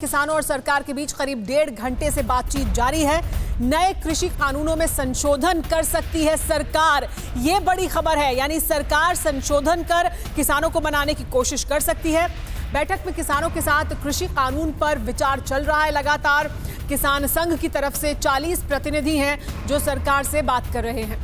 किसानों और सरकार के बीच करीब 1.5 घंटे से बातचीत जारी है। नए कृषि कानूनों में संशोधन कर सकती है सरकार, ये बड़ी खबर है। यानी सरकार संशोधन कर किसानों को मनाने की कोशिश कर सकती है। बैठक में किसानों के साथ कृषि कानून पर विचार चल रहा है। लगातार किसान संघ की तरफ से 40 प्रतिनिधि हैं जो सरकार से बात कर रहे हैं।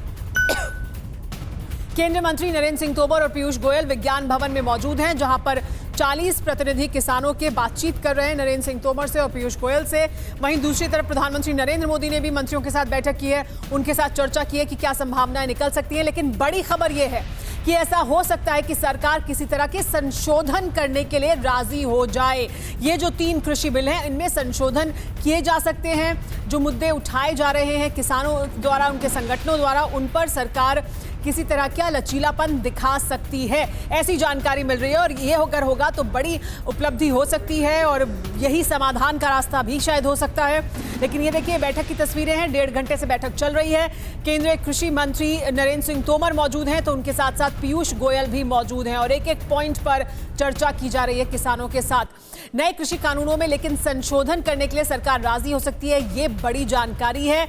केंद्रीय मंत्री नरेंद्र सिंह तोमर और पीयूष गोयल विज्ञान भवन में मौजूद हैं, जहां पर 40 प्रतिनिधि किसानों के बातचीत कर रहे हैं नरेंद्र सिंह तोमर से और पीयूष गोयल से। वहीं दूसरी तरफ प्रधानमंत्री नरेंद्र मोदी ने भी मंत्रियों के साथ बैठक की है, उनके साथ चर्चा की है कि क्या संभावनाएं निकल सकती हैं। लेकिन बड़ी खबर यह है कि ऐसा हो सकता है कि सरकार किसी तरह के संशोधन करने के लिए राजी हो जाए। ये जो 3 कृषि बिल हैं, इनमें संशोधन किए जा सकते हैं। जो मुद्दे उठाए जा रहे हैं किसानों द्वारा, उनके संगठनों द्वारा, उन पर सरकार किसी तरह का लचीलापन दिखा सकती है, ऐसी जानकारी मिल रही है। और ये अगर होगा तो बड़ी उपलब्धि हो सकती है और यही समाधान का रास्ता भी शायद हो सकता है। लेकिन ये देखिए, बैठक की तस्वीरें हैं। 1.5 घंटे से बैठक चल रही है। केंद्रीय कृषि मंत्री नरेंद्र सिंह तोमर मौजूद हैं, तो उनके साथ साथ पीयूष गोयल भी मौजूद हैं और एक पॉइंट पर चर्चा की जा रही है किसानों के साथ। नए कृषि कानूनों में लेकिन संशोधन करने के लिए सरकार राजी हो सकती है, ये बड़ी जानकारी है,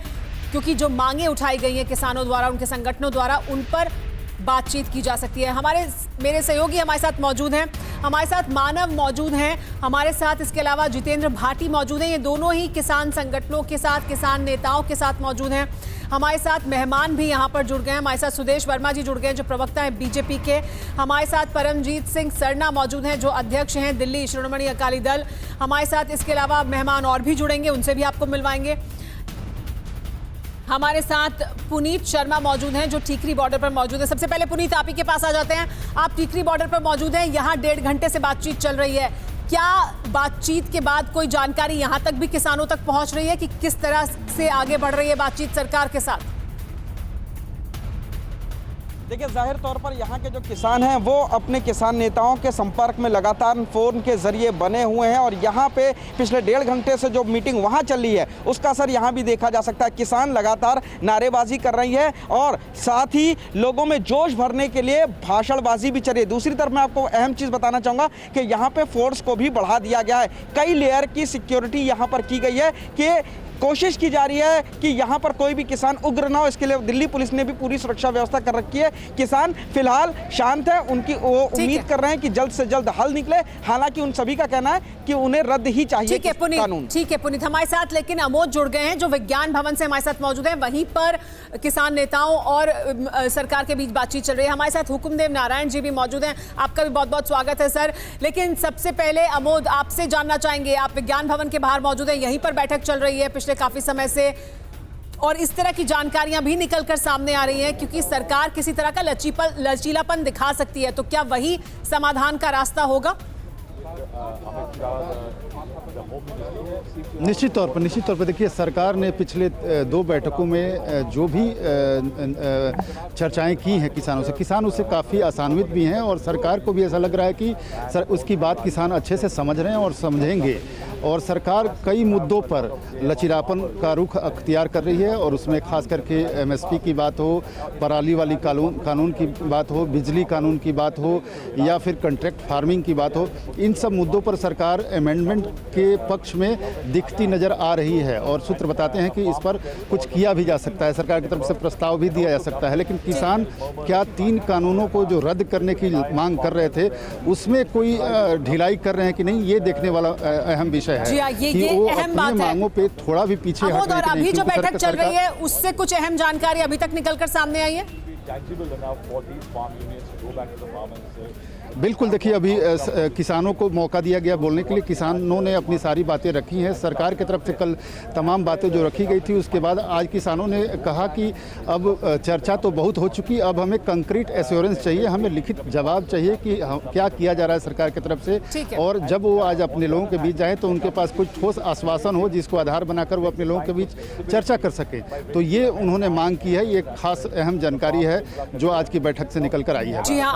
क्योंकि जो मांगे उठाई गई हैं किसानों द्वारा, उनके संगठनों द्वारा, उन पर बातचीत की जा सकती है। मेरे सहयोगी हमारे साथ मौजूद हैं, हमारे साथ मानव मौजूद हैं, हमारे साथ इसके अलावा जितेंद्र भाटी मौजूद हैं। ये दोनों ही किसान संगठनों के साथ, किसान नेताओं के साथ मौजूद हैं। हमारे साथ मेहमान भी यहाँ पर जुड़ गए हैं। हमारे साथ सुदेश वर्मा जी जुड़ गए हैं, जो प्रवक्ता हैं बीजेपी के। हमारे साथ परमजीत सिंह सरना मौजूद हैं, जो अध्यक्ष हैं दिल्ली शिरोमणि अकाली दल। हमारे साथ इसके अलावा मेहमान और भी जुड़ेंगे, उनसे भी आपको मिलवाएंगे। हमारे साथ पुनीत शर्मा मौजूद हैं, जो टीकरी बॉर्डर पर मौजूद है। सबसे पहले पुनीत, आप ही के पास आ जाते हैं। आप टीकरी बॉर्डर पर मौजूद हैं, यहाँ 1.5 घंटे से बातचीत चल रही है। क्या बातचीत के बाद कोई जानकारी यहाँ तक भी किसानों तक पहुँच रही है कि किस तरह से आगे बढ़ रही है बातचीत सरकार के साथ? देखिए, जाहिर तौर पर यहाँ के जो किसान हैं वो अपने किसान नेताओं के संपर्क में लगातार फोन के जरिए बने हुए हैं और यहाँ पे पिछले 1.5 घंटे से जो मीटिंग वहाँ चल रही है उसका असर यहाँ भी देखा जा सकता है। किसान लगातार नारेबाजी कर रही है और साथ ही लोगों में जोश भरने के लिए भाषणबाजी भी चल रही है। दूसरी तरफ मैं आपको अहम चीज़ बताना चाहूँगा कि यहाँ पे फोर्स को भी बढ़ा दिया गया है। कई लेयर की सिक्योरिटी यहाँ पर की गई है कि कोशिश की जा रही है कि यहाँ पर कोई भी किसान उग्र ना हो। इसके लिए दिल्ली पुलिस ने भी पूरी सुरक्षा व्यवस्था कर रखी है। किसान फिलहाल शांत है, उनकी वो उम्मीद कर रहे हैं कि जल्द से जल्द हल निकले। हालांकि उन सभी का कहना है कि उन्हें रद्द ही चाहिए कानून। ठीक है पुनीत, हमारे साथ लेकिन अमोद जुड़ गए हैं, जो विज्ञान भवन से हमारे साथ मौजूद हैं। वहीं पर किसान नेताओं और सरकार के बीच बातचीत चल रही है। हमारे साथ हुकुमदेव नारायण जी भी मौजूद हैं, आपका भी बहुत बहुत स्वागत है सर। लेकिन सबसे पहले अमोद, आपसे जानना चाहेंगे, आप विज्ञान भवन के बाहर मौजूद हैं, यहीं पर बैठक चल रही है पिछले काफी समय से, और इस तरह की जानकारियां भी निकलकर सामने आ रही हैं क्योंकि सरकार किसी तरह का लचीलापन दिखा सकती है, तो क्या वही समाधान का रास्ता होगा? निश्चित तौर पर देखिए, सरकार ने पिछले 2 बैठकों में जो भी चर्चाएं की हैं किसानों से, किसान उससे काफ़ी आशान्वित भी हैं और सरकार को भी ऐसा लग रहा है कि उसकी बात किसान अच्छे से समझ रहे हैं और समझेंगे। और सरकार कई मुद्दों पर लचीलापन का रुख अख्तियार कर रही है और उसमें खास करके MSP की बात हो, पराली वाली कानून की बात हो, बिजली कानून की बात हो या फिर कॉन्ट्रैक्ट फार्मिंग की बात हो, इन सब मुद्दों पर सरकार अमेंडमेंट के पक्ष में दिखती नज़र आ रही है। और सूत्र बताते हैं कि इस पर कुछ किया भी जा सकता है, सरकार की तरफ से प्रस्ताव भी दिया जा सकता है। लेकिन किसान क्या 3 कानूनों को जो रद्द करने की मांग कर रहे थे उसमें कोई ढिलाई कर रहे हैं कि नहीं, ये देखने वाला अहम विषय है ये अहम बात है। मांगों पे थोड़ा भी पीछे हट और अभी जो बैठक चल रही है उससे कुछ अहम जानकारी अभी तक निकलकर सामने आई है? बिल्कुल, देखिए अभी किसानों को मौका दिया गया बोलने के लिए। किसानों ने अपनी सारी बातें रखी हैं। सरकार की तरफ से कल तमाम बातें जो रखी गई थी उसके बाद आज किसानों ने कहा कि अब चर्चा तो बहुत हो चुकी, अब हमें कंक्रीट एश्योरेंस चाहिए, हमें लिखित जवाब चाहिए कि क्या किया जा रहा है सरकार की तरफ से। और जब वो आज अपने लोगों के बीच जाएँ तो उनके पास कुछ ठोस आश्वासन हो जिसको आधार बनाकर वो अपने लोगों के बीच चर्चा कर सके। तो ये उन्होंने मांग की है, ये खास अहम जानकारी है जो आज की बैठक से निकल कर आई है। जी हाँ।